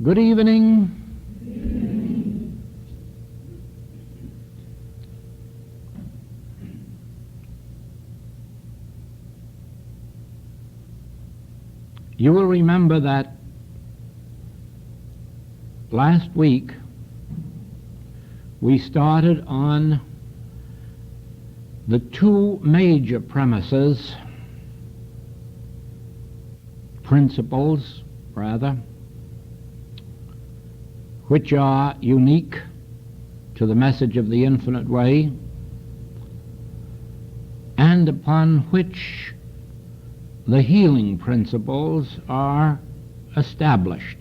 Good evening. You will remember that last week we started on the two major principles, which are unique to the message of the infinite way, and upon which the healing principles are established.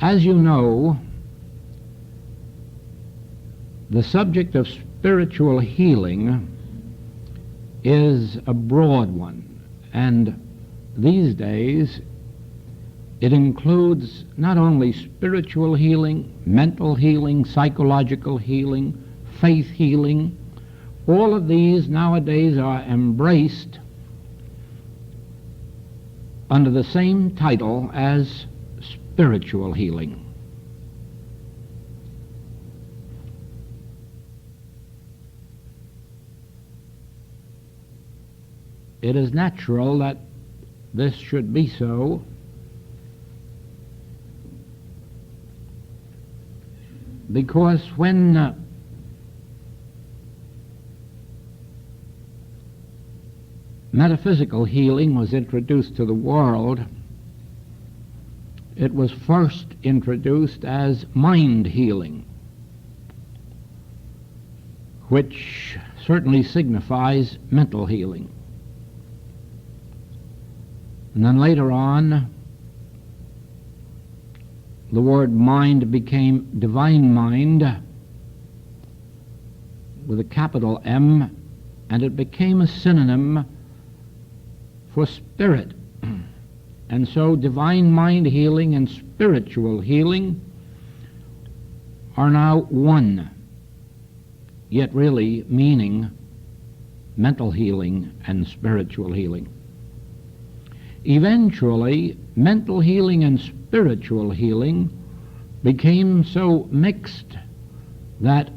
As you know, the subject of spiritual healing is a broad one, and these days it includes not only spiritual healing, mental healing, psychological healing, faith healing. All of these nowadays are embraced under the same title as spiritual healing. It is natural that this should be so, because when metaphysical healing was introduced to the world, it was first introduced as mind healing, which certainly signifies mental healing. And then later on, the word mind became divine mind with a capital M, and it became a synonym for spirit. And so divine mind healing and spiritual healing are now one, yet really meaning mental healing and spiritual healing. Eventually, mental healing and spiritual healing became so mixed that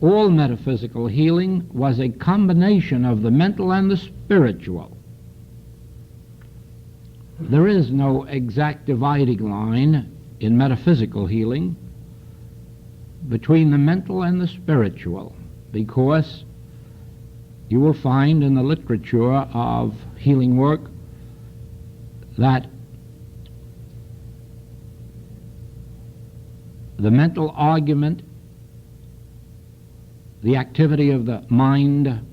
all metaphysical healing was a combination of the mental and the spiritual. There is no exact dividing line in metaphysical healing between the mental and the spiritual, because you will find in the literature of healing work that the mental argument, the activity of the mind,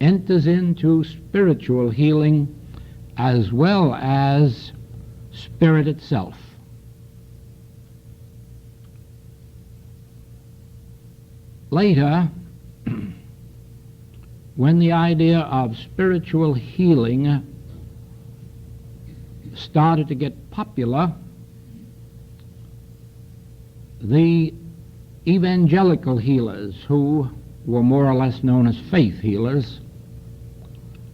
enters into spiritual healing as well as spirit itself. Later, when the idea of spiritual healing started to get popular, the evangelical healers, who were more or less known as faith healers,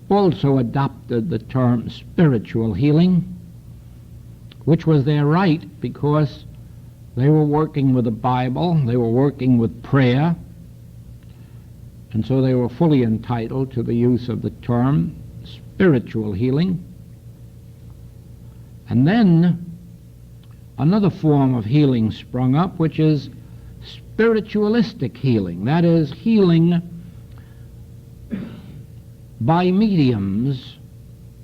also adopted the term spiritual healing, which was their right because they were working with the Bible, they were working with prayer, and so they were fully entitled to the use of the term spiritual healing. And then another form of healing sprung up, which is spiritualistic healing. That is, healing by mediums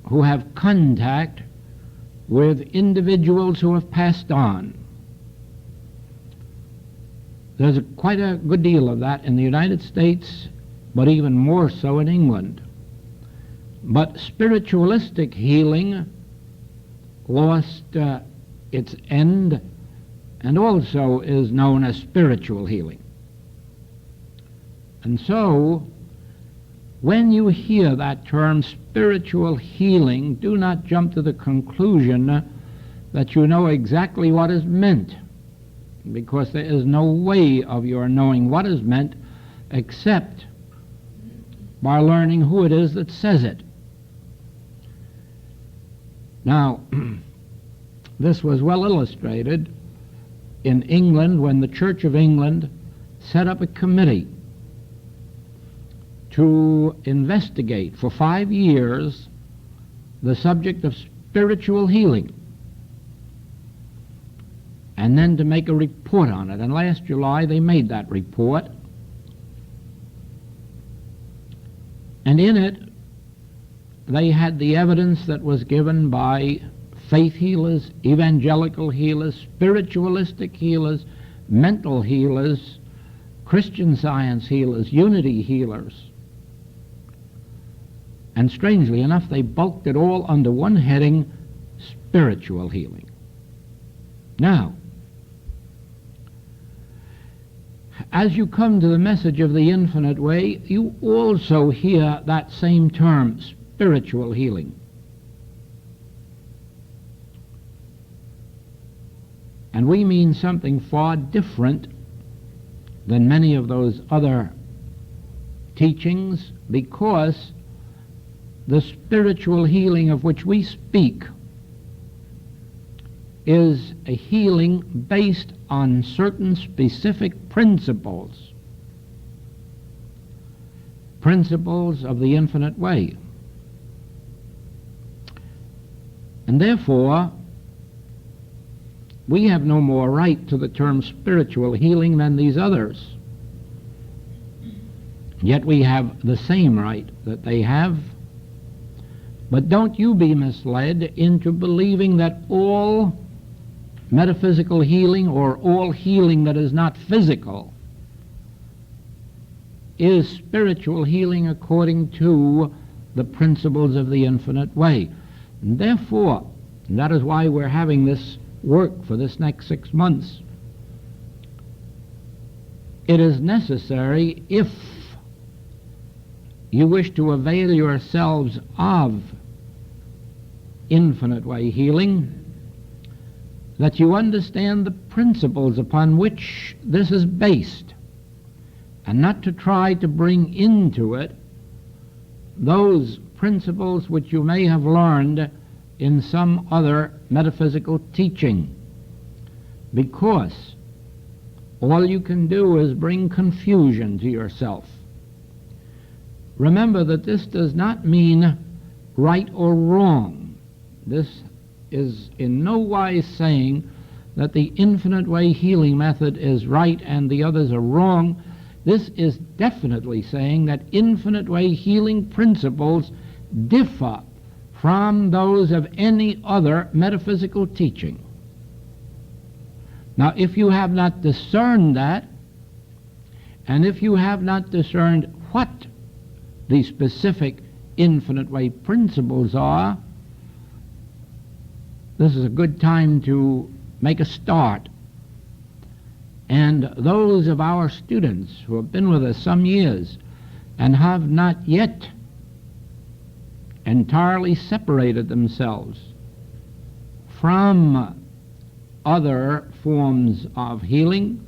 who have contact with individuals who have passed on. There's quite a good deal of that in the United States, but even more so in England. But spiritualistic healing lost its end and also is known as spiritual healing. And so, when you hear that term spiritual healing, do not jump to the conclusion that you know exactly what is meant, because there is no way of your knowing what is meant except by learning who it is that says it. Now, this was well illustrated in England when the Church of England set up a committee to investigate for 5 years the subject of spiritual healing, and then to make a report on it. And last July they made that report, and in it they had the evidence that was given by faith healers, evangelical healers, spiritualistic healers, mental healers, Christian Science healers, unity healers. And strangely enough, they bulked it all under one heading: spiritual healing. Now, as you come to the message of the infinite way, you also hear that same term, spiritual healing. And we mean something far different than many of those other teachings, because the spiritual healing of which we speak is a healing based on certain specific principles of the infinite way. And therefore, we have no more right to the term spiritual healing than these others. Yet we have the same right that they have. But don't you be misled into believing that all metaphysical healing, or all healing that is not physical, is spiritual healing according to the principles of the infinite way. And therefore, and that is why we're having this work for this next 6 months, it is necessary, if you wish to avail yourselves of infinite way healing, that you understand the principles upon which this is based, and not to try to bring into it those principles which you may have learned in some other metaphysical teaching, because all you can do is bring confusion to yourself. Remember that this does not mean right or wrong. This is in no wise saying that the infinite way healing method is right and the others are wrong. This is definitely saying that infinite way healing principles differ from those of any other metaphysical teaching. Now, if you have not discerned that, and if you have not discerned what the specific infinite way principles are, this is a good time to make a start. And those of our students who have been with us some years and have not yet entirely separated themselves from other forms of healing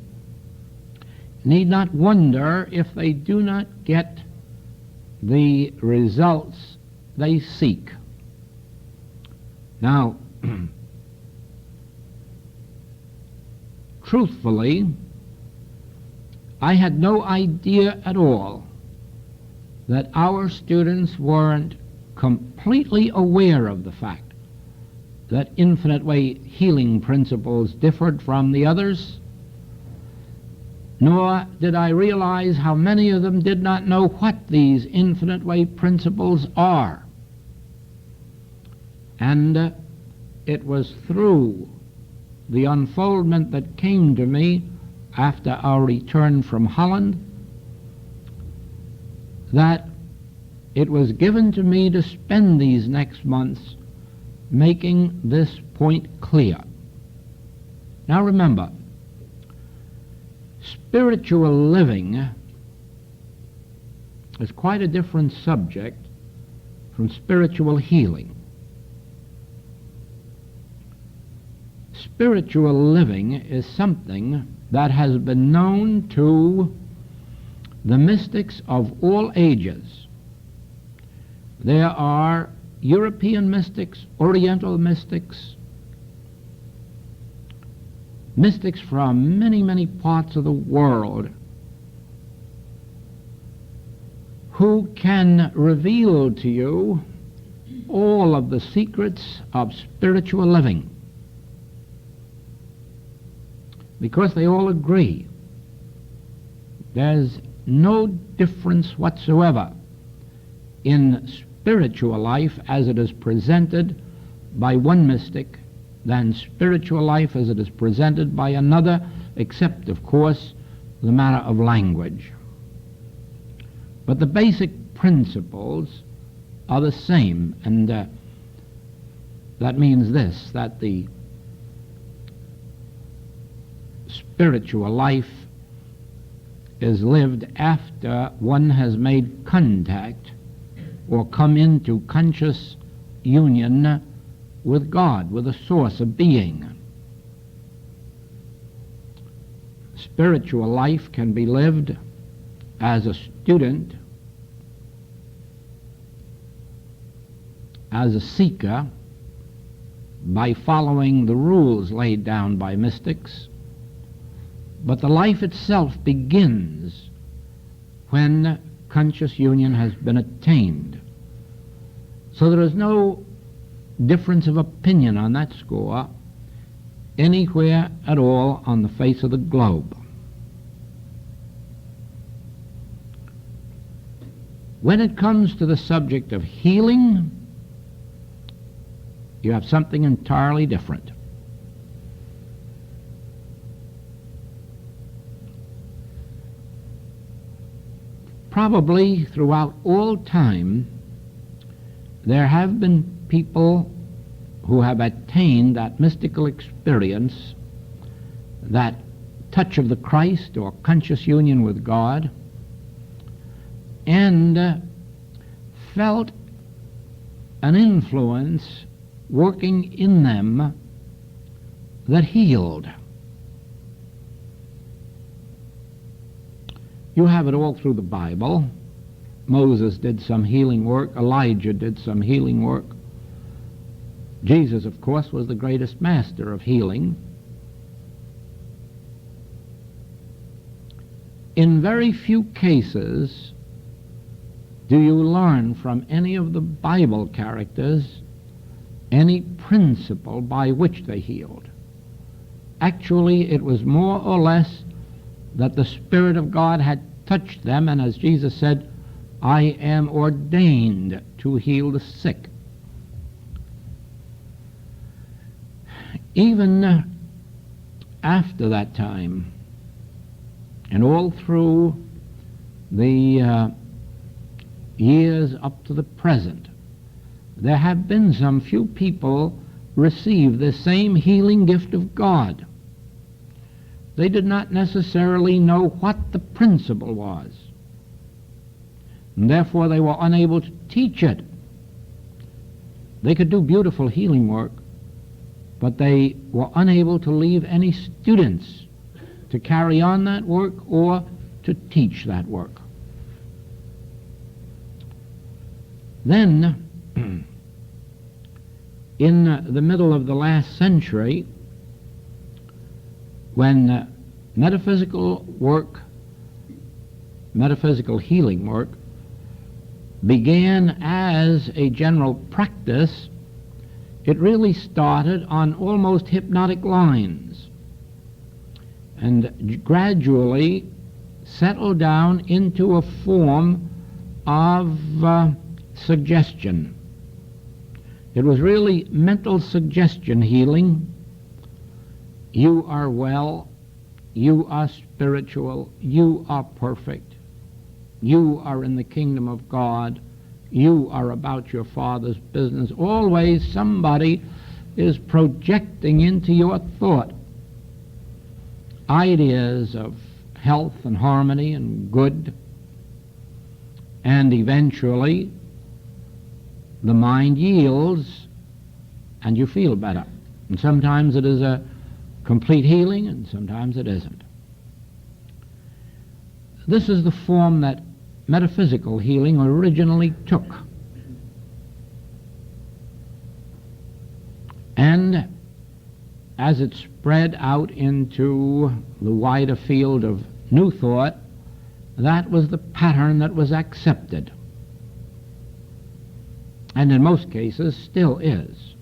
need not wonder if they do not get the results they seek. Now, truthfully, I had no idea at all that our students weren't completely aware of the fact that infinite way healing principles differed from the others, nor did I realize how many of them did not know what these infinite way principles are. And it was through the unfoldment that came to me after our return from Holland that it was given to me to spend these next months making this point clear. Now remember, spiritual living is quite a different subject from spiritual healing. Spiritual living is something that has been known to the mystics of all ages. There are European mystics, Oriental mystics, mystics from many, many parts of the world who can reveal to you all of the secrets of spiritual living, because they all agree. There's no difference whatsoever in spiritual life as it is presented by one mystic than spiritual life as it is presented by another, except, of course, the matter of language. But the basic principles are the same, and that means this, that the spiritual life is lived after one has made contact or come into conscious union with God, with the source of being. Spiritual life can be lived as a student, as a seeker, by following the rules laid down by mystics, but the life itself begins when conscious union has been attained. So there is no difference of opinion on that score anywhere at all on the face of the globe. When it comes to the subject of healing, you have something entirely different. Probably throughout all time, there have been people who have attained that mystical experience, that touch of the Christ or conscious union with God, and felt an influence working in them that healed. You have it all through the Bible. Moses did some healing work. Elijah did some healing work. Jesus, of course, was the greatest master of healing. In very few cases do you learn from any of the Bible characters any principle by which they healed. Actually, it was more or less that the Spirit of God had touched them, and as Jesus said, I am ordained to heal the sick. Even after that time, and all through the years up to the present, there have been some few people receive the same healing gift of God. They did not necessarily know what the principle was, and therefore they were unable to teach it. They could do beautiful healing work, but they were unable to leave any students to carry on that work or to teach that work. Then, in the middle of the last century, when metaphysical work, metaphysical healing work, began as a general practice, it really started on almost hypnotic lines and gradually settled down into a form of suggestion. It was really mental suggestion healing. You are well, you are spiritual, you are perfect, you are in the kingdom of God, you are about your Father's business. Always somebody is projecting into your thought ideas of health and harmony and good, and eventually the mind yields and you feel better. And sometimes it is a complete healing, and sometimes it isn't. This is the form that metaphysical healing originally took. as it spread out into the wider field of New Thought, that was the pattern that was accepted, and in most cases still is.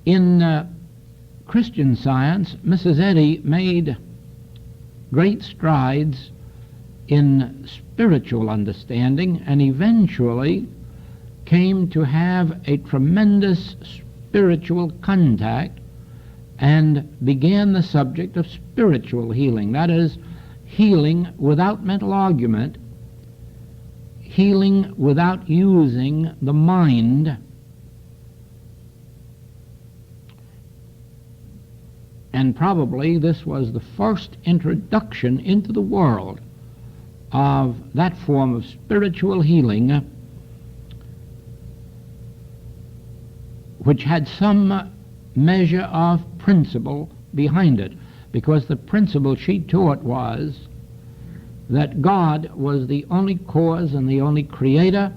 In Christian Science, Mrs. Eddy made great strides in spiritual understanding and eventually came to have a tremendous spiritual contact and began the subject of spiritual healing. That is, healing without mental argument, healing without using the mind. And probably this was the first introduction into the world of that form of spiritual healing, which had some measure of principle behind it, because the principle she taught was that God was the only cause and the only creator,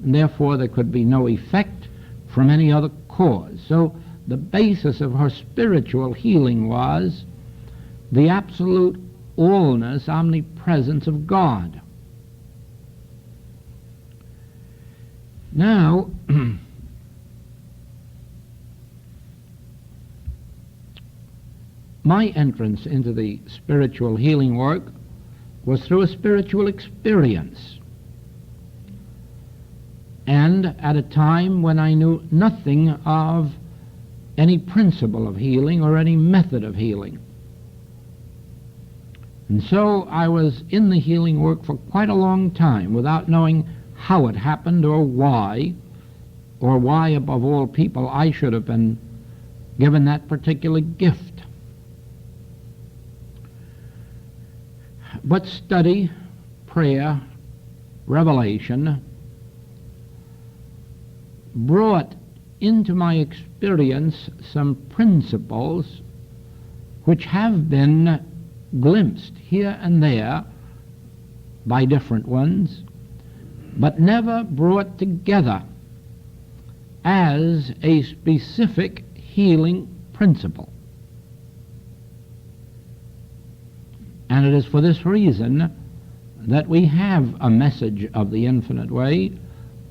and therefore there could be no effect from any other cause. So the basis of her spiritual healing was the absolute allness, omnipresence of God. Now, my entrance into the spiritual healing work was through a spiritual experience, and at a time when I knew nothing of any principle of healing or any method of healing. And so I was in the healing work for quite a long time without knowing how it happened or why above all people I should have been given that particular gift. But study, prayer, revelation brought into my experience some principles which have been glimpsed here and there by different ones, but never brought together as a specific healing principle. And it is for this reason that we have a message of the infinite way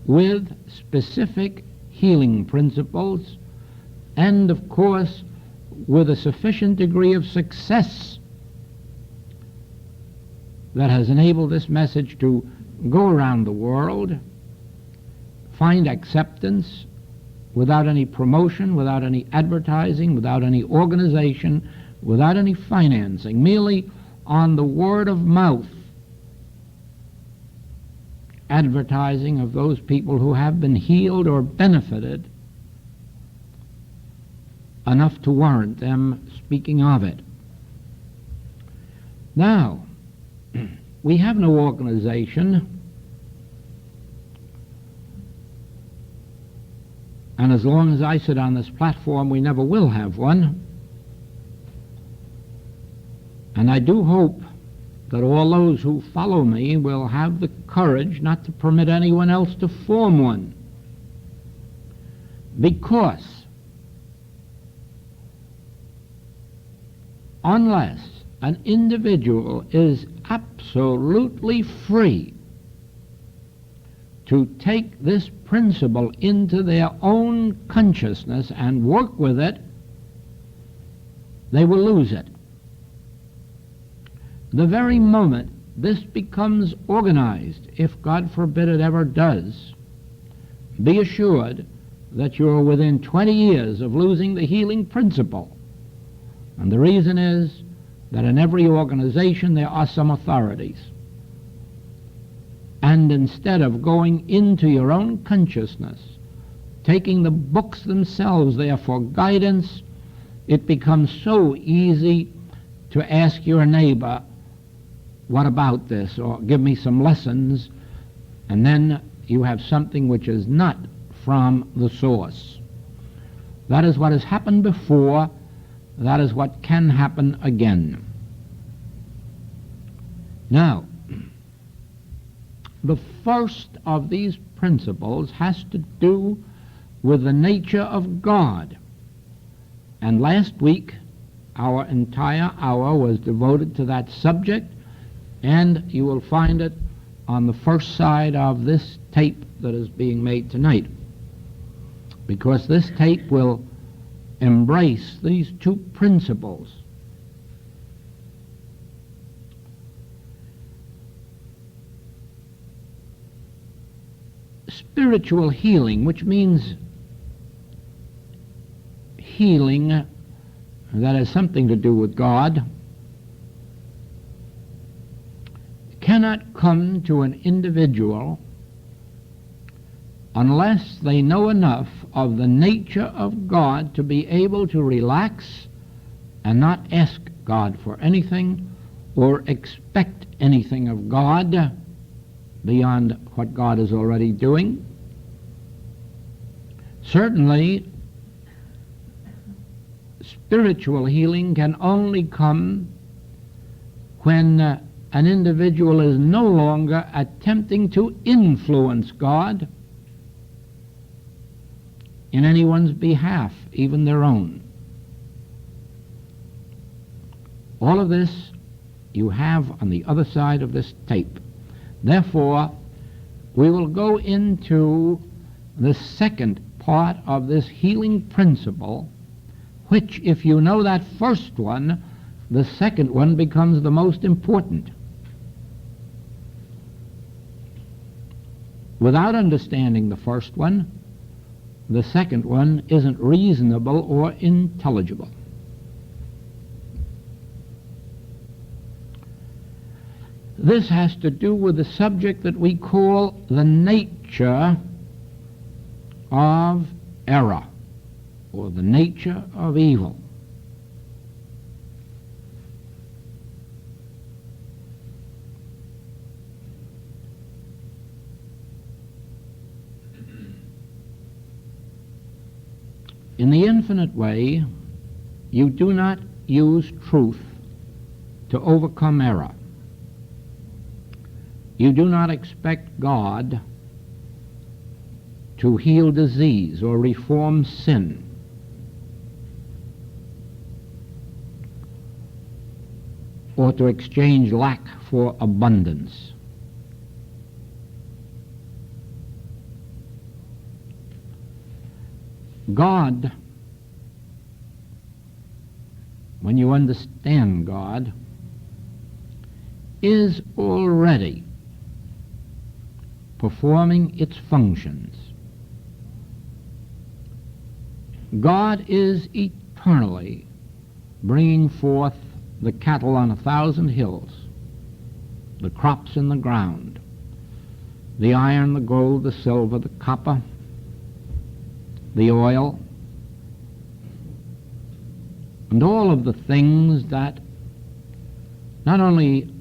with specific healing principles, and of course with a sufficient degree of success that has enabled this message to go around the world, find acceptance without any promotion, without any advertising, without any organization, without any financing, merely on the word of mouth advertising of those people who have been healed or benefited enough to warrant them speaking of it. Now, we have no organization, and as long as I sit on this platform, we never will have one. And I do hope that all those who follow me will have the courage not to permit anyone else to form one. Because unless an individual is absolutely free to take this principle into their own consciousness and work with it, they will lose it. The very moment this becomes organized, if God forbid it ever does, be assured that you're within 20 years of losing the healing principle. And the reason is that in every organization there are some authorities. And instead of going into your own consciousness, taking the books themselves there for guidance, it becomes so easy to ask your neighbor, what about this? Or give me some lessons, and then you have something which is not from the source. That is what has happened before. That is what can happen again. Now, the first of these principles has to do with the nature of God. And last week, our entire hour was devoted to that subject, and you will find it on the first side of this tape that is being made tonight, because this tape will embrace these two principles. Spiritual healing, which means healing that has something to do with God, cannot come to an individual unless they know enough of the nature of God to be able to relax and not ask God for anything or expect anything of God beyond what God is already doing. Certainly, spiritual healing can only come when an individual is no longer attempting to influence God in anyone's behalf, even their own. All of this you have on the other side of this tape. Therefore, we will go into the second part of this healing principle, which, if you know that first one, the second one becomes the most important. Without understanding the first one, the second one isn't reasonable or intelligible. This has to do with the subject that we call the nature of error, or the nature of evil. In the infinite way, you do not use truth to overcome error. You do not expect God to heal disease or reform sin. Or to exchange lack for abundance. God, when you understand God, is already performing its functions. God is eternally bringing forth the cattle on 1,000 hills, the crops in the ground, the iron, the gold, the silver, the copper, the oil, and all of the things that not only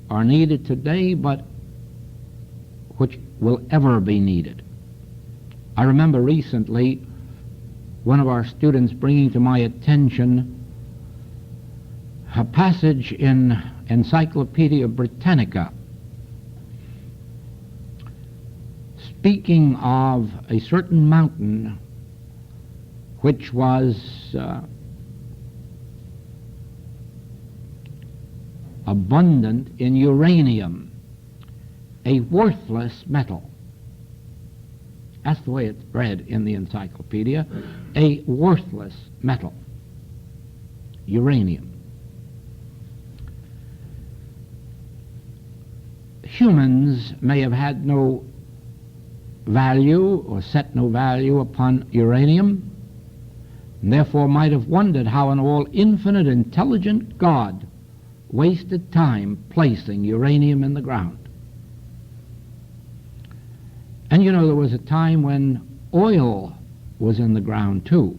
are needed today, but which will ever be needed. I remember recently one of our students bringing to my attention a passage in Encyclopedia Britannica speaking of a certain mountain which was abundant in uranium, a worthless metal. That's the way it's read in the encyclopedia, a worthless metal, uranium. Humans may have had no value or set no value upon uranium, and therefore might have wondered how an all-infinite, intelligent God wasted time placing uranium in the ground. And you know, there was a time when oil was in the ground too,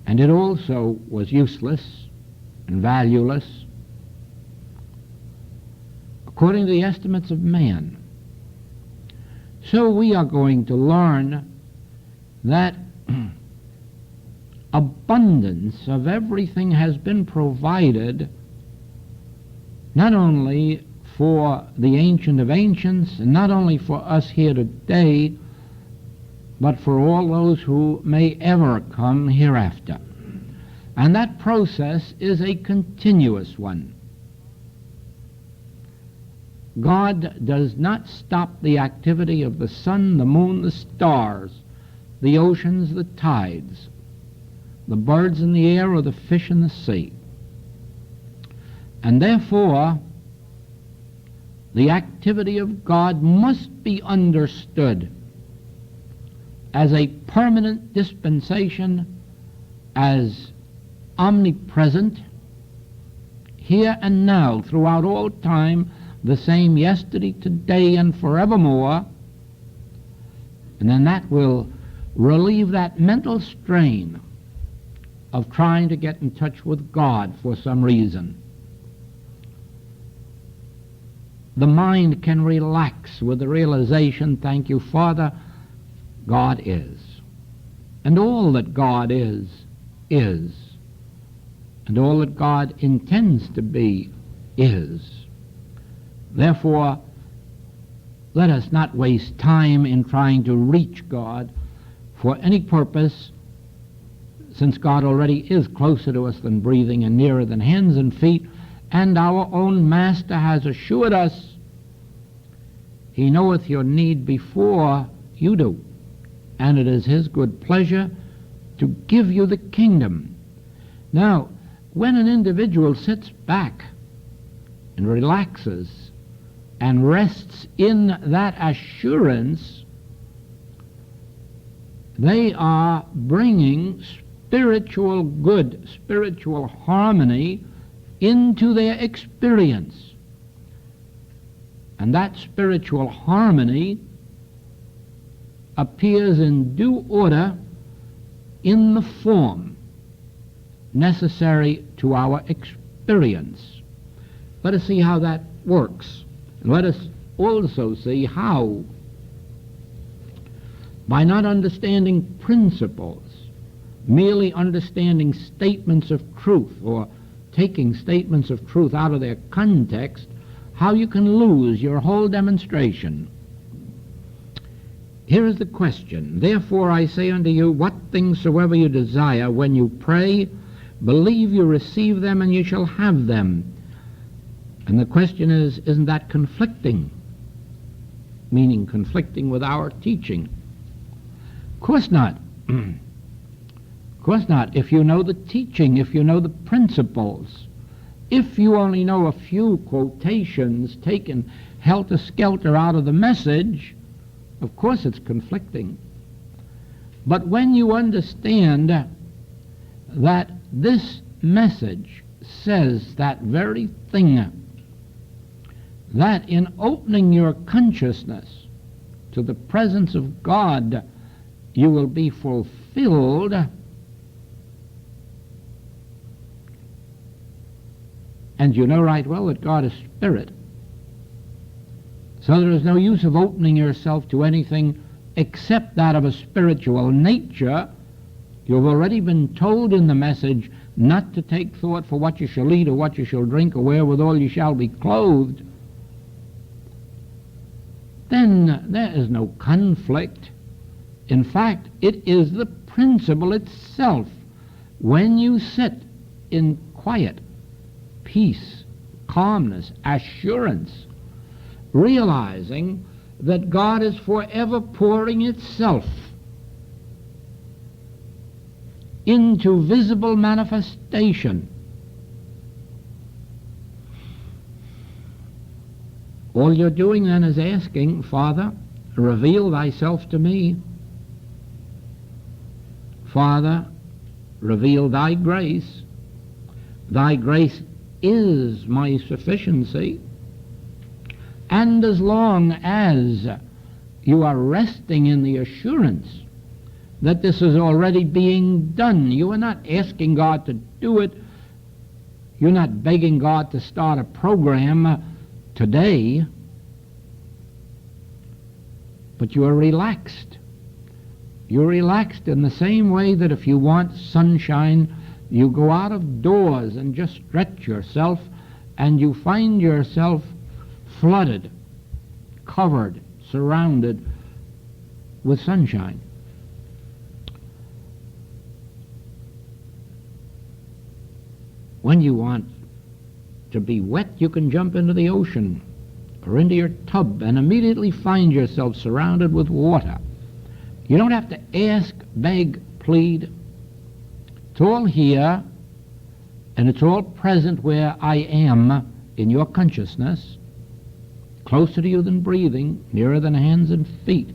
and it also was useless and valueless, according to the estimates of man. So we are going to learn that abundance of everything has been provided not only for the Ancient of Ancients, and not only for us here today, but for all those who may ever come hereafter. And that process is a continuous one. God does not stop the activity of the sun, the moon, the stars, the oceans, the tides, the birds in the air, or the fish in the sea. And therefore, the activity of God must be understood as a permanent dispensation, as omnipresent, here and now, throughout all time, the same yesterday, today, and forevermore. And then that will relieve that mental strain of trying to get in touch with God for some reason. The mind can relax with the realization, thank you, Father, God is. And all that God is. And all that God intends to be is. Therefore, let us not waste time in trying to reach God for any purpose, since God already is closer to us than breathing and nearer than hands and feet, and our own Master has assured us He knoweth your need before you do, and it is His good pleasure to give you the kingdom. Now, when an individual sits back and relaxes and rests in that assurance, they are bringing spiritual good, spiritual harmony into their experience. And that spiritual harmony appears in due order in the form necessary to our experience. Let us see how that works. And let us also see how, by not understanding principles, merely understanding statements of truth or taking statements of truth out of their context, how you can lose your whole demonstration. Here is the question. Therefore I say unto you, what things soever you desire, when you pray, believe you receive them, and you shall have them. And the question is, isn't that conflicting? Meaning conflicting with our teaching? Of course not. Of course not. If you know the teaching, if you know the principles, if you only know a few quotations taken helter-skelter out of the message, of course it's conflicting. But when you understand that this message says that very thing, that in opening your consciousness to the presence of God, you will be fulfilled, and you know right well that God is spirit. So there is no use of opening yourself to anything except that of a spiritual nature. You've already been told in the message not to take thought for what you shall eat or what you shall drink or wherewithal you shall be clothed. Then there is no conflict. In fact, it is the principle itself. When you sit in quiet, peace, calmness, assurance, realizing that God is forever pouring itself into visible manifestation, all you're doing then is asking, Father, reveal thyself to me. Father, reveal thy grace. Thy grace is my sufficiency. And as long as you are resting in the assurance that this is already being done, you are not asking God to do it, you're not begging God to start a program today, but you are relaxed. You're relaxed in the same way that if you want sunshine, you go out of doors and just stretch yourself, and you find yourself flooded, covered, surrounded with sunshine. When you want to be wet, you can jump into the ocean or into your tub and immediately find yourself surrounded with water. You don't have to ask, beg, plead. It's all here, and it's all present where I am in your consciousness, closer to you than breathing, nearer than hands and feet.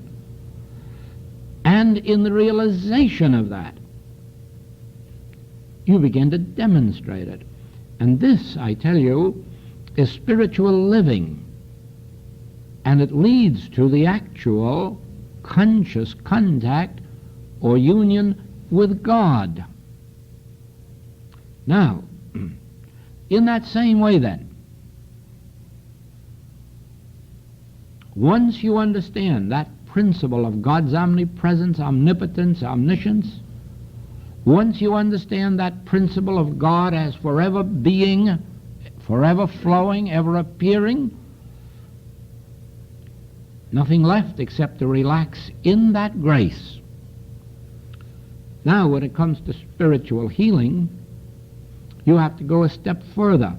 And in the realization of that, you begin to demonstrate it. And this, I tell you, is spiritual living. And it leads to the actual conscious contact or union with God. Now, in that same way then, once you understand that principle of God's omnipresence, omnipotence, omniscience, once you understand that principle of God as forever being, forever flowing, ever appearing, nothing left except to relax in that grace. Now, when it comes to spiritual healing, you have to go a step further.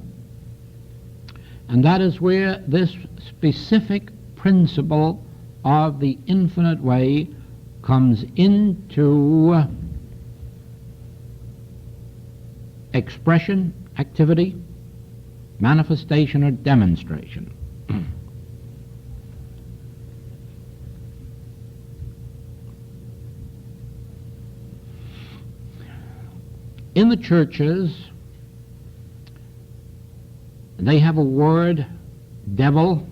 And that is where this specific principle of the infinite way comes into expression, activity, manifestation, or demonstration. In the churches, they have a word, devil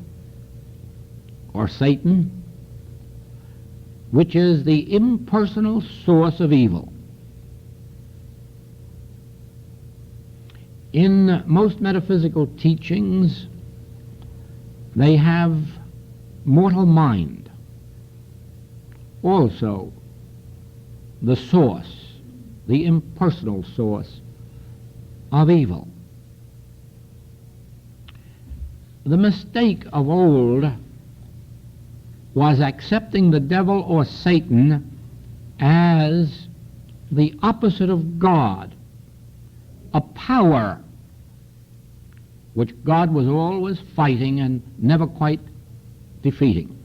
or Satan, which is the impersonal source of evil. In most metaphysical teachings, they have mortal mind, also the source, the impersonal source of evil. The mistake of old was accepting the devil or Satan as the opposite of God, a power which God was always fighting and never quite defeating.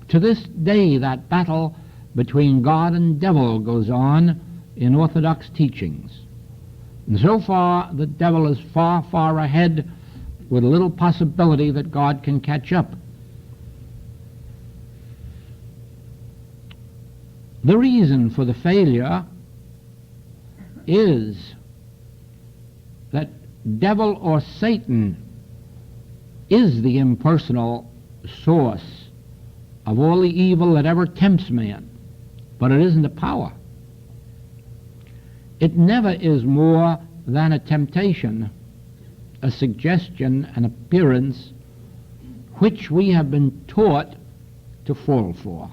To this day, that battle between God and devil goes on in Orthodox teachings. And so far, the devil is far, far ahead, with little possibility that God can catch up. The reason for the failure is that devil or Satan is the impersonal source of all the evil that ever tempts man, but it isn't a power. It never is more than a temptation, a suggestion, an appearance, which we have been taught to fall for,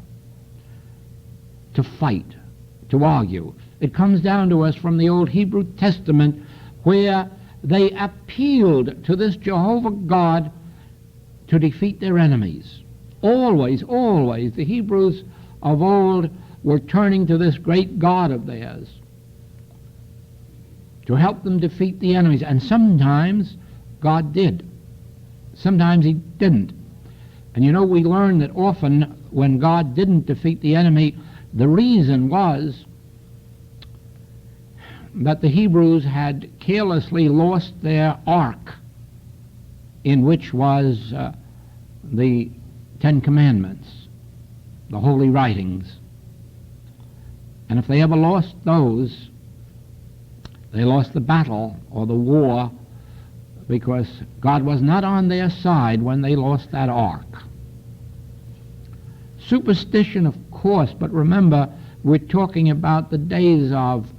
to fight, to argue. It comes down to us from the old Hebrew Testament, where they appealed to this Jehovah God to defeat their enemies. Always, always, the Hebrews of old were turning to this great God of theirs to help them defeat the enemies. And sometimes God did. Sometimes he didn't. And you know, we learn that often when God didn't defeat the enemy, the reason was that the Hebrews had carelessly lost their ark, in which was the Ten Commandments, the holy writings. And if they ever lost those, they lost the battle or the war, because God was not on their side when they lost that ark. Superstition, of course, but remember, we're talking about the days of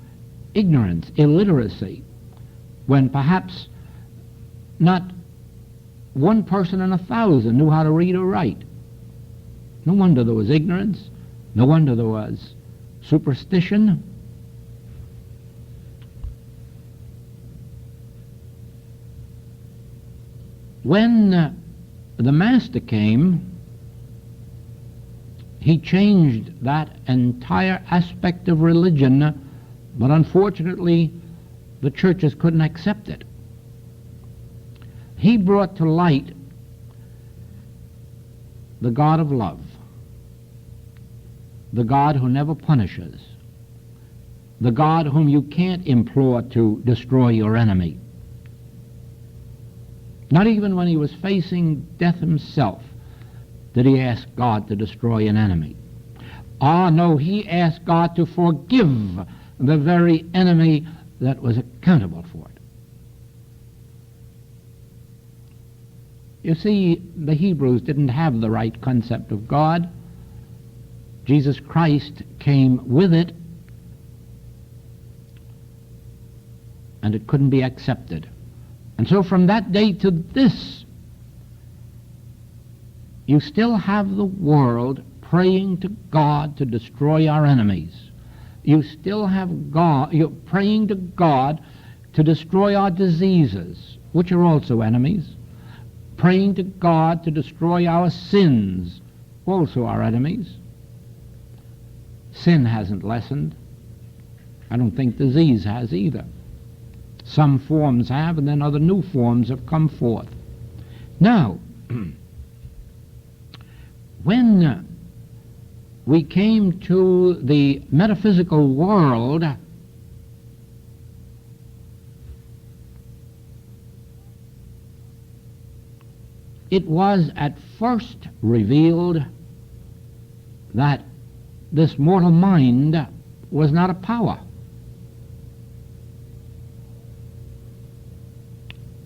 ignorance, illiteracy, when perhaps not one person in 1,000 knew how to read or write. No wonder there was ignorance. No wonder there was superstition. When the Master came, he changed that entire aspect of religion, but unfortunately the churches couldn't accept it. He brought to light the God of love, the God who never punishes, the God whom you can't implore to destroy your enemy. Not even when he was facing death himself did he ask God to destroy an enemy. Ah, no, he asked God to forgive the very enemy that was accountable for it. You see, the Hebrews didn't have the right concept of God. Jesus Christ came with it, and it couldn't be accepted. And so from that day to this, you still have the world praying to God to destroy our enemies. You still have God, you're praying to God to destroy our diseases, which are also enemies. Praying to God to destroy our sins, also our enemies. Sin hasn't lessened. I don't think disease has either. Some forms have, and then other new forms have come forth. Now, when we came to the metaphysical world, it was at first revealed that this mortal mind was not a power.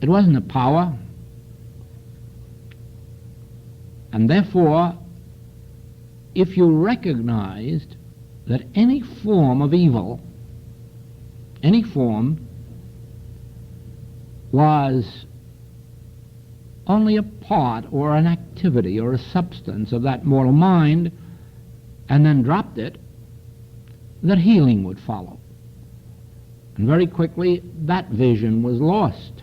It wasn't a power, and therefore, if you recognized that any form of evil, any form, was only a part or an activity or a substance of that mortal mind, and then dropped it, that healing would follow. And very quickly that vision was lost,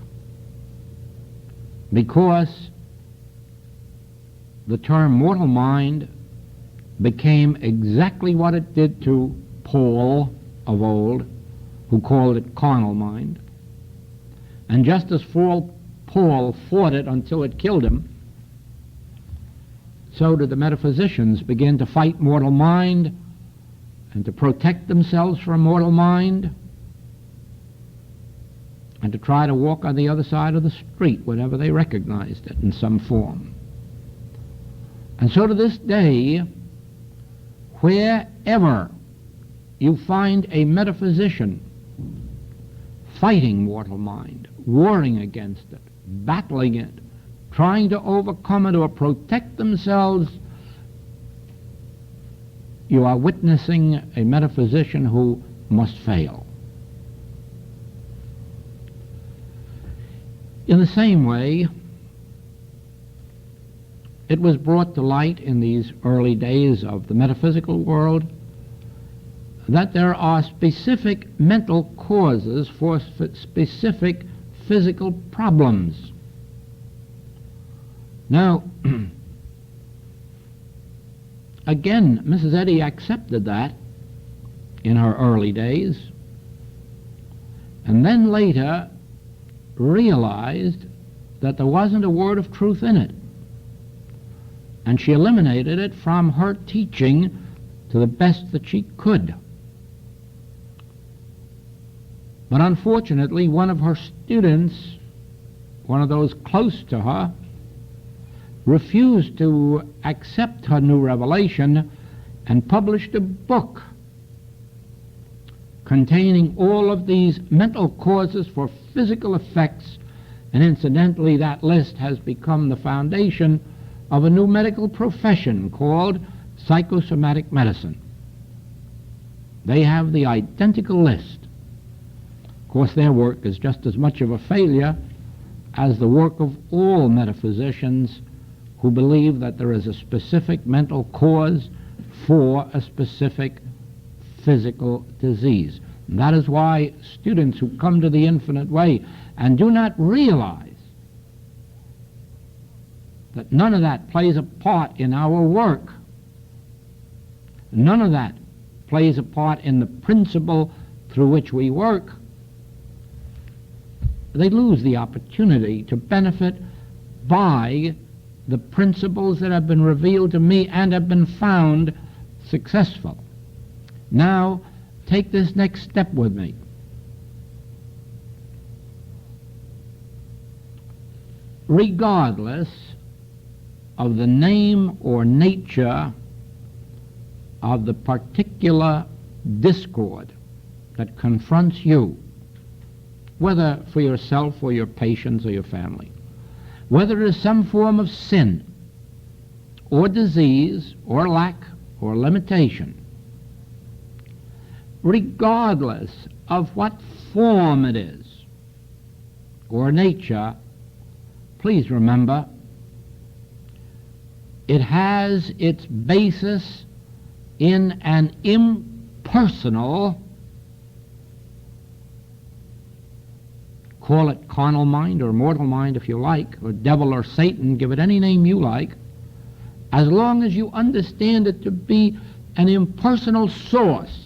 because the term mortal mind became exactly what it did to Paul of old, who called it carnal mind. And just as Paul fought it until it killed him, so did the metaphysicians begin to fight mortal mind and to protect themselves from mortal mind and to try to walk on the other side of the street whenever they recognized it in some form. And so to this day, wherever you find a metaphysician fighting mortal mind, warring against it, battling it, trying to overcome it or protect themselves, you are witnessing a metaphysician who must fail. In the same way, it was brought to light in these early days of the metaphysical world that there are specific mental causes for specific physical problems. Now, again, Mrs. Eddy accepted that in her early days, and then later realized that there wasn't a word of truth in it, and she eliminated it from her teaching to the best that she could. But unfortunately, one of her students, one of those close to her, refused to accept her new revelation and published a book containing all of these mental causes for physical effects, and incidentally that list has become the foundation of a new medical profession called psychosomatic medicine. They have the identical list. Of course, their work is just as much of a failure as the work of all metaphysicians who believe that there is a specific mental cause for a specific physical disease. And that is why students who come to the Infinite Way and do not realize that none of that plays a part in our work, none of that plays a part in the principle through which we work, they lose the opportunity to benefit by the principles that have been revealed to me and have been found successful. Now, take this next step with me. Regardless of the name or nature of the particular discord that confronts you, whether for yourself or your patients or your family, whether it is some form of sin or disease or lack or limitation, regardless of what form it is or nature, please remember, it has its basis in an impersonal, call it carnal mind or mortal mind if you like, or devil or Satan, give it any name you like, as long as you understand it to be an impersonal source.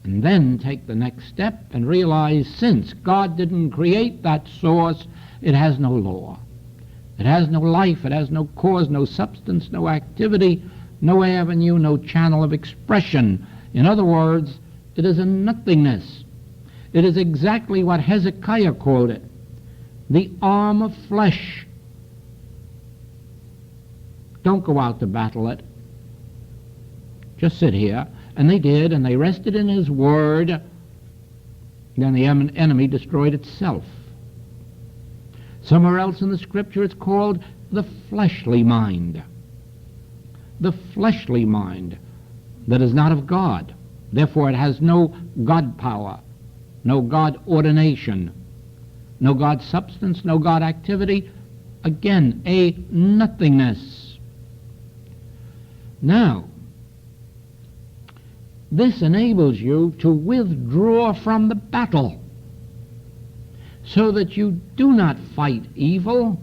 And then take the next step and realize, since God didn't create that source, it has no law. It has no life, it has no cause, no substance, no activity, no avenue, no channel of expression. In other words, it is a nothingness. It is exactly what Hezekiah called it, the arm of flesh. Don't go out to battle it. Just sit here. And they did, and they rested in his word. Then the enemy destroyed itself. Somewhere else in the scripture it's called the fleshly mind. The fleshly mind that is not of God. Therefore it has no God power, no God ordination, no God substance, no God activity. Again, a nothingness. Now, this enables you to withdraw from the battle so that you do not fight evil,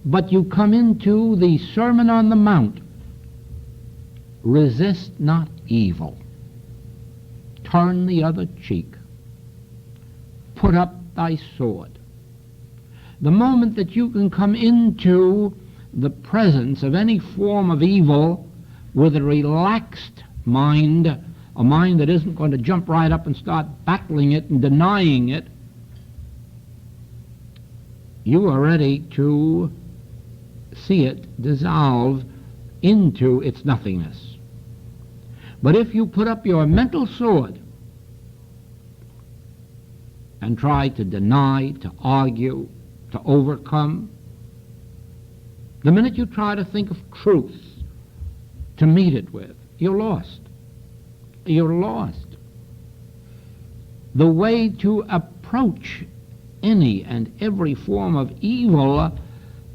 but you come into the Sermon on the Mount. Resist not evil. Turn the other cheek. Put up thy sword. The moment that you can come into the presence of any form of evil with a relaxed mind, a mind that isn't going to jump right up and start battling it and denying it, you are ready to see it dissolve into its nothingness. But if you put up your mental sword and try to deny, to argue, to overcome, the minute you try to think of truth to meet it with, you're lost. You're lost. The way to approach any and every form of evil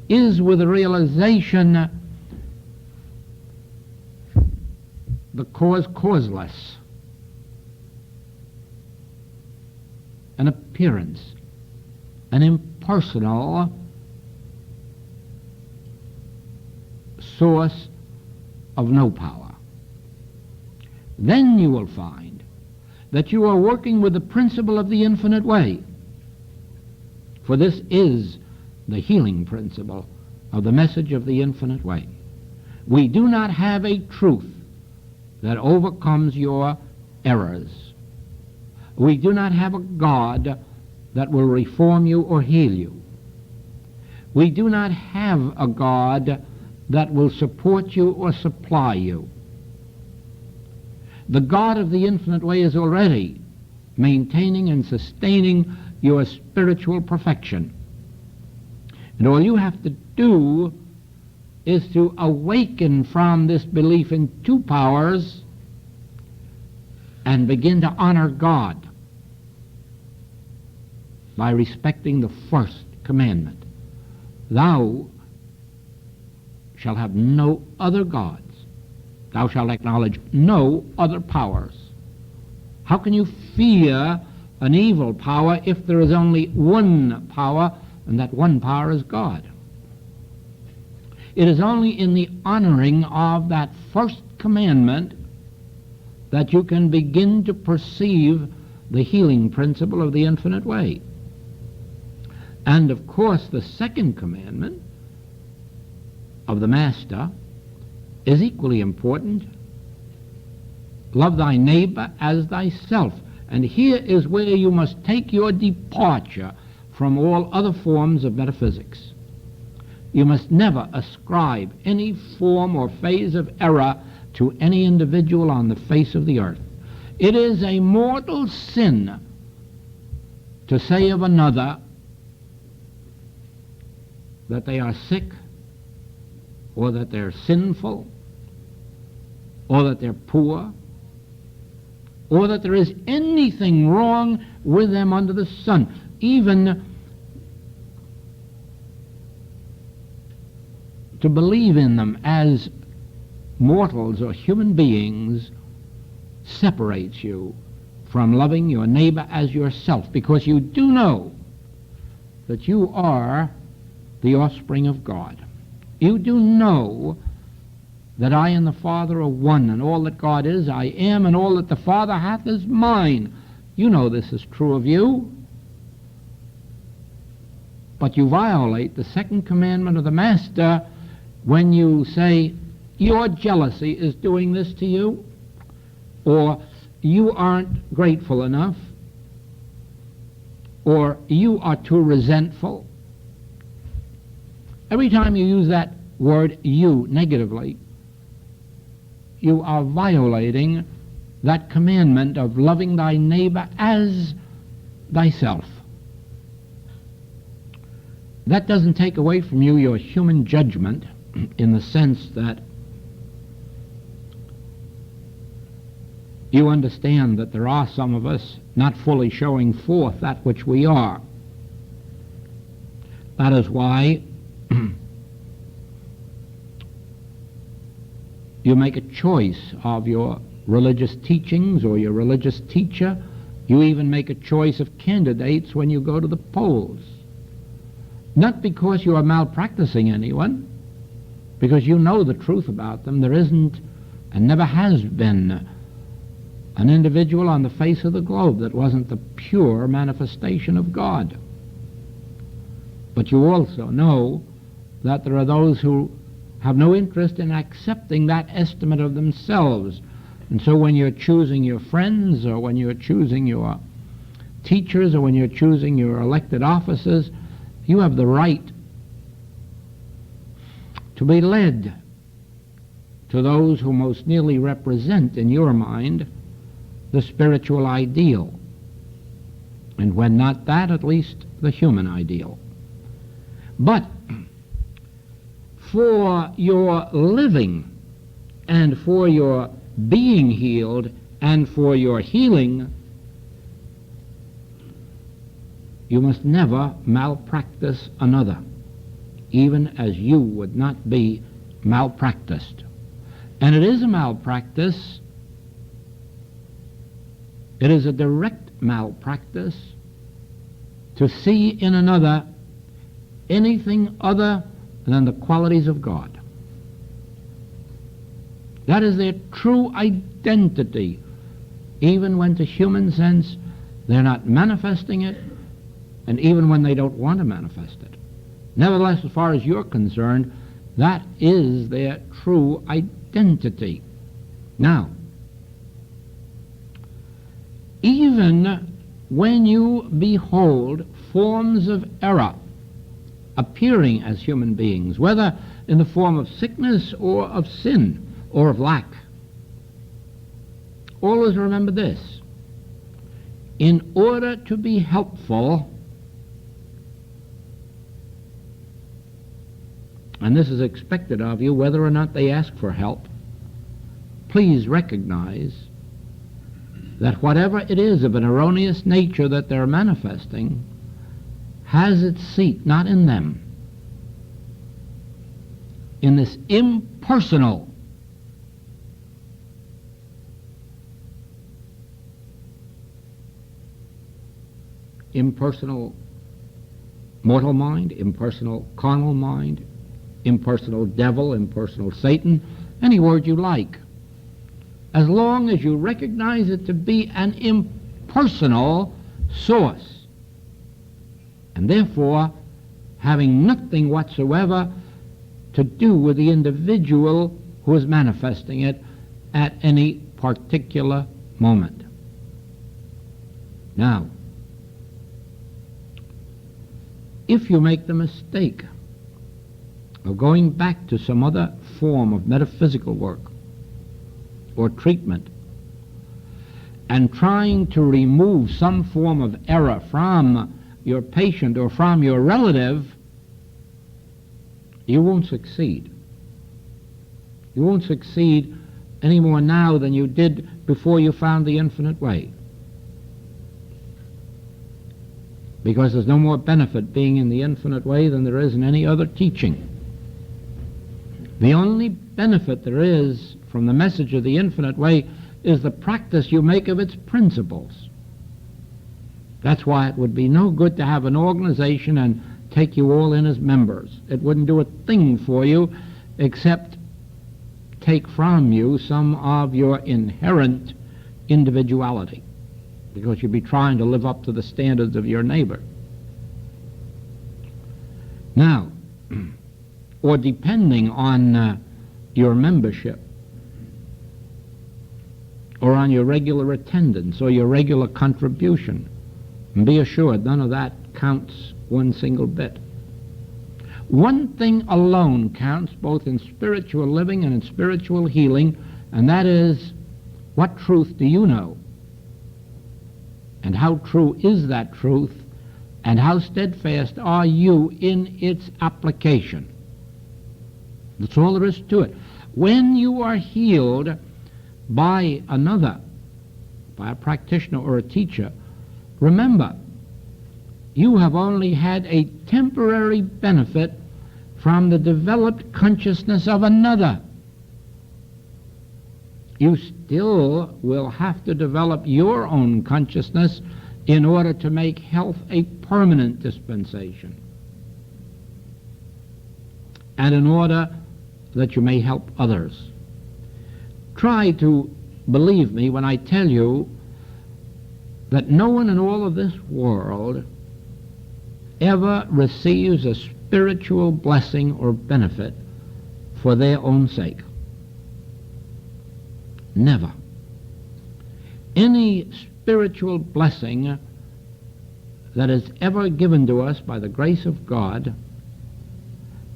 is with the realization the cause causeless, an appearance, an impersonal source of no power. Then you will find that you are working with the principle of the infinite way. For this is the healing principle of the message of the infinite way. We do not have a truth that overcomes your errors. We do not have a God that will reform you or heal you. We do not have a God that will support you or supply you. The God of the infinite way is already maintaining and sustaining your spiritual perfection. And all you have to do is to awaken from this belief in two powers and begin to honor God by respecting the first commandment. Thou shalt have no other gods. Thou shalt acknowledge no other powers. How can you fear an evil power if there is only one power, and that one power is God? It is only in the honoring of that first commandment that you can begin to perceive the healing principle of the infinite way. And of course, the second commandment of the Master is equally important. Love thy neighbor as thyself. And here is where you must take your departure from all other forms of metaphysics. You must never ascribe any form or phase of error to any individual on the face of the earth. It is a mortal sin to say of another that they are sick, or that they're sinful, or that they're poor, or that there is anything wrong with them under the sun. Even to believe in them as mortals or human beings separates you from loving your neighbor as yourself, because you do know that you are the offspring of God. You do know that I and the Father are one, and all that God is, I am, and all that the Father hath is mine. You know this is true of you. But you violate the second commandment of the Master when you say, your jealousy is doing this to you, or you aren't grateful enough, or you are too resentful. Every time you use that word you negatively, you are violating that commandment of loving thy neighbor as thyself. That doesn't take away from you your human judgment in the sense that you understand that there are some of us not fully showing forth that which we are. That is why you make a choice of your religious teachings or your religious teacher. You even make a choice of candidates when you go to the polls. Not because you are malpracticing anyone, because you know the truth about them. There isn't and never has been an individual on the face of the globe that wasn't the pure manifestation of God. But you also know that there are those who have no interest in accepting that estimate of themselves. And so when you're choosing your friends, or when you're choosing your teachers, or when you're choosing your elected officers, you have the right to be led to those who most nearly represent, in your mind, the spiritual ideal. And when not that, at least the human ideal. But for your living, and for your being healed, and for your healing, you must never malpractice another, even as you would not be malpracticed. And it is a malpractice. It is a direct malpractice to see in another anything other than the qualities of God. That is their true identity, even when to human sense they're not manifesting it, and even when they don't want to manifest it. Nevertheless, as far as you're concerned, that is their true identity. Now, even when you behold forms of error appearing as human beings, whether in the form of sickness or of sin or of lack, always remember this: in order to be helpful, and this is expected of you whether or not they ask for help, please recognize that whatever it is of an erroneous nature that they're manifesting has its seat not in them, in this impersonal mortal mind, impersonal carnal mind, impersonal devil, impersonal Satan, any word you like. As long as you recognize it to be an personal source, and therefore having nothing whatsoever to do with the individual who is manifesting it at any particular moment. Now, if you make the mistake of going back to some other form of metaphysical work or treatment and trying to remove some form of error from your patient or from your relative, you won't succeed. You won't succeed any more now than you did before you found the infinite way. Because there's no more benefit being in the infinite way than there is in any other teaching. The only benefit there is from the message of the infinite way is the practice you make of its principles. That's why it would be no good to have an organization and take you all in as members. It wouldn't do a thing for you except take from you some of your inherent individuality, because you'd be trying to live up to the standards of your neighbor. Now, or depending on your membership, or on your regular attendance, or your regular contribution, and be assured none of that counts one single bit. One thing alone counts both in spiritual living and in spiritual healing, and that is, what truth do you know? And how true is that truth? And how steadfast are you in its application? That's all there is to it. When you are healed by another, by a practitioner or a teacher, remember, you have only had a temporary benefit from the developed consciousness of another. You still will have to develop your own consciousness in order to make health a permanent dispensation, and in order that you may help others. Try to believe me when I tell you that no one in all of this world ever receives a spiritual blessing or benefit for their own sake. Never. Any spiritual blessing that is ever given to us by the grace of God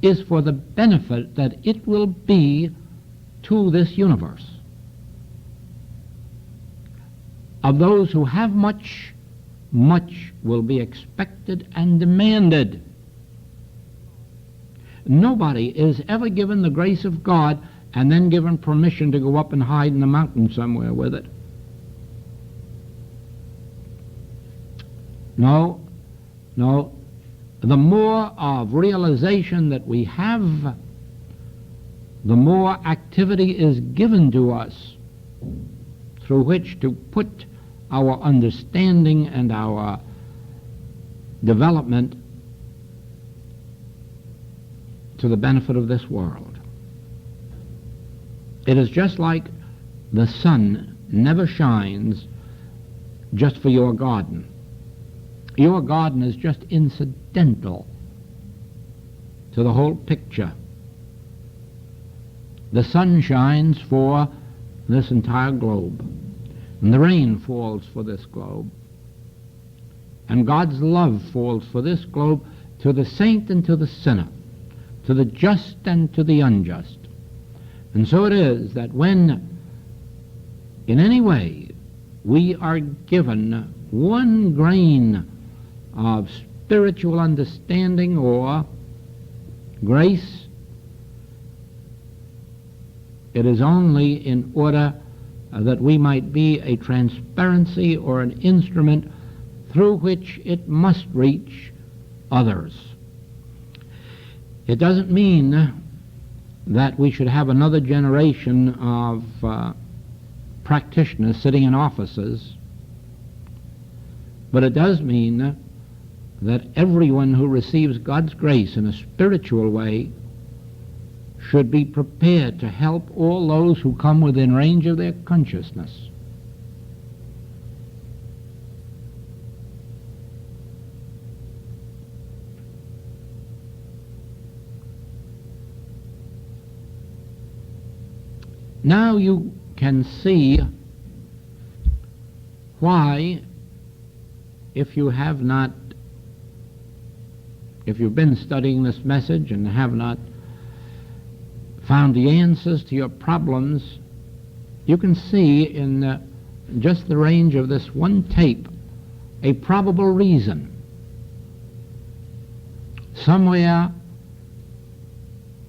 is for the benefit that it will be to this universe. Of those who have much, much will be expected and demanded. Nobody is ever given the grace of God and then given permission to go up and hide in a mountain somewhere with it. No, no. The more of realization that we have, the more activity is given to us through which to put our understanding and our development to the benefit of this world. It is just like the sun never shines just for your garden. Your garden is just incidental to the whole picture. The sun shines for this entire globe, and the rain falls for this globe, and God's love falls for this globe to the saint and to the sinner, to the just and to the unjust. And so it is that when in any way we are given one grain of spiritual understanding or grace, it is only in order that we might be a transparency or an instrument through which it must reach others. It doesn't mean that we should have another generation of practitioners sitting in offices, but it does mean that everyone who receives God's grace in a spiritual way should be prepared to help all those who come within range of their consciousness. Now you can see why, if you've been studying this message and have not found the answers to your problems, you can see in just the range of this one tape a probable reason. Somewhere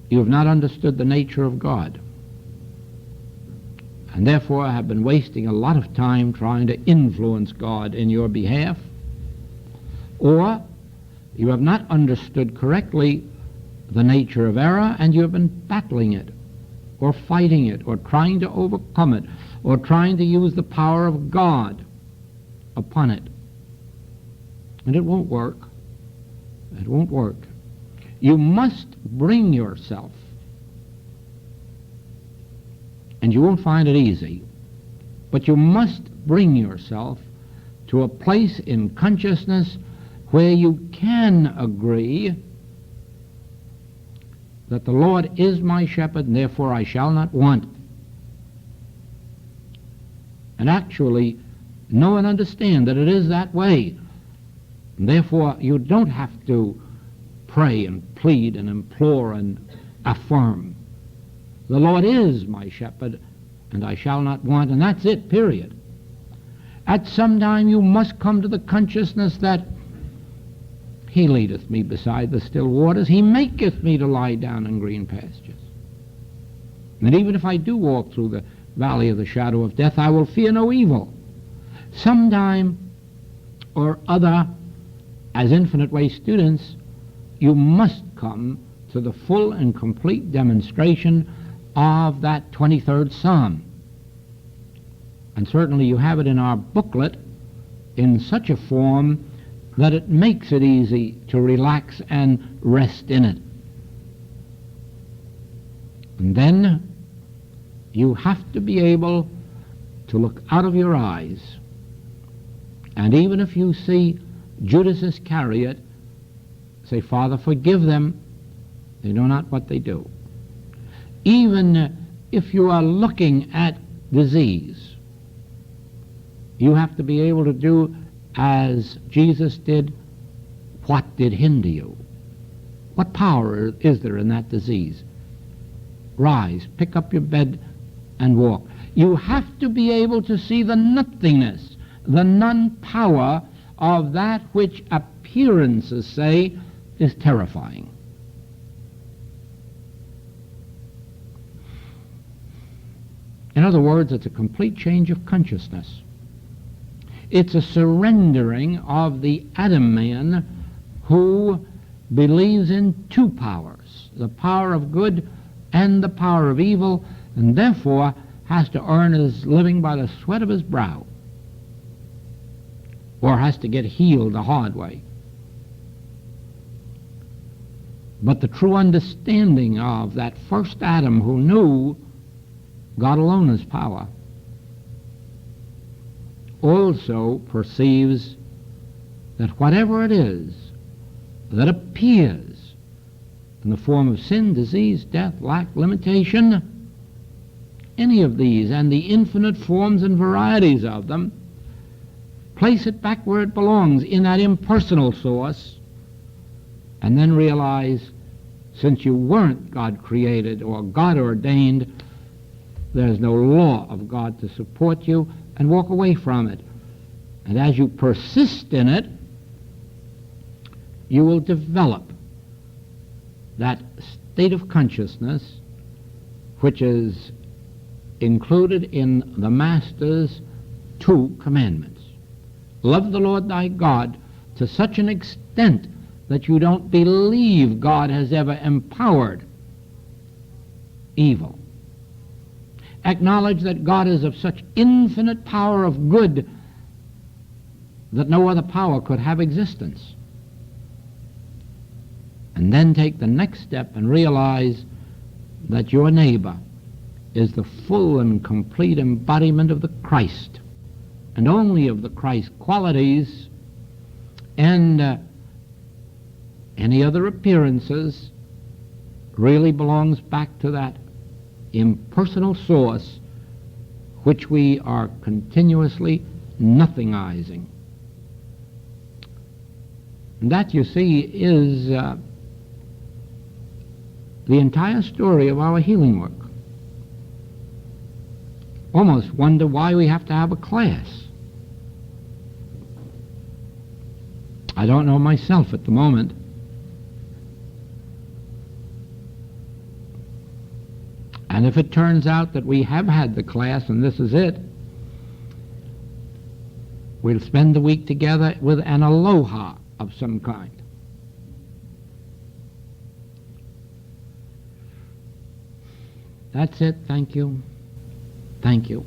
you have not understood the nature of God, and therefore have been wasting a lot of time trying to influence God in your behalf, or you have not understood correctly the nature of error, and you have been battling it, or fighting it, or trying to overcome it, or trying to use the power of God upon it. And it won't work. It won't work. You must bring yourself, and you won't find it easy, but you must bring yourself to a place in consciousness where you can agree that the Lord is my shepherd, and therefore I shall not want. And actually know and understand that it is that way. And therefore you don't have to pray and plead and implore and affirm. The Lord is my shepherd, and I shall not want, and that's it, period. At some time you must come to the consciousness that He leadeth me beside the still waters. He maketh me to lie down in green pastures. And even if I do walk through the valley of the shadow of death, I will fear no evil. Sometime or other, as Infinite Way students, you must come to the full and complete demonstration of that 23rd Psalm. And certainly you have it in our booklet in such a form that it makes it easy to relax and rest in it. And then you have to be able to look out of your eyes, and even if you see Judas Iscariot, say, Father, forgive them, they know not what they do. Even if you are looking at disease, you have to be able to do as Jesus did. What did hinder you? What power is there in that disease? Rise, pick up your bed, and walk. You have to be able to see the nothingness, the non-power of that which appearances say is terrifying. In other words, it's a complete change of consciousness. It's a surrendering of the Adam man who believes in two powers, the power of good and the power of evil, and therefore has to earn his living by the sweat of his brow, or has to get healed the hard way. But the true understanding of that first Adam who knew God alone is power also perceives that whatever it is that appears in the form of sin, disease, death, lack, limitation, any of these and the infinite forms and varieties of them, place it back where it belongs, in that impersonal source, and then realize, since you weren't God created or God ordained, there's no law of God to support you, and walk away from it. And as you persist in it, you will develop that state of consciousness which is included in the Master's 2 commandments. Love the Lord thy God to such an extent that you don't believe God has ever empowered evil. Acknowledge that God is of such infinite power of good that no other power could have existence. And then take the next step and realize that your neighbor is the full and complete embodiment of the Christ, and only of the Christ qualities, and any other appearances really belongs back to that impersonal source which we are continuously nothingizing. And that, you see, is the entire story of our healing work. Almost wonder why we have to have a class. I don't know myself at the moment. And if it turns out that we have had the class and this is it, we'll spend the week together with an aloha of some kind. That's it. Thank you. Thank you.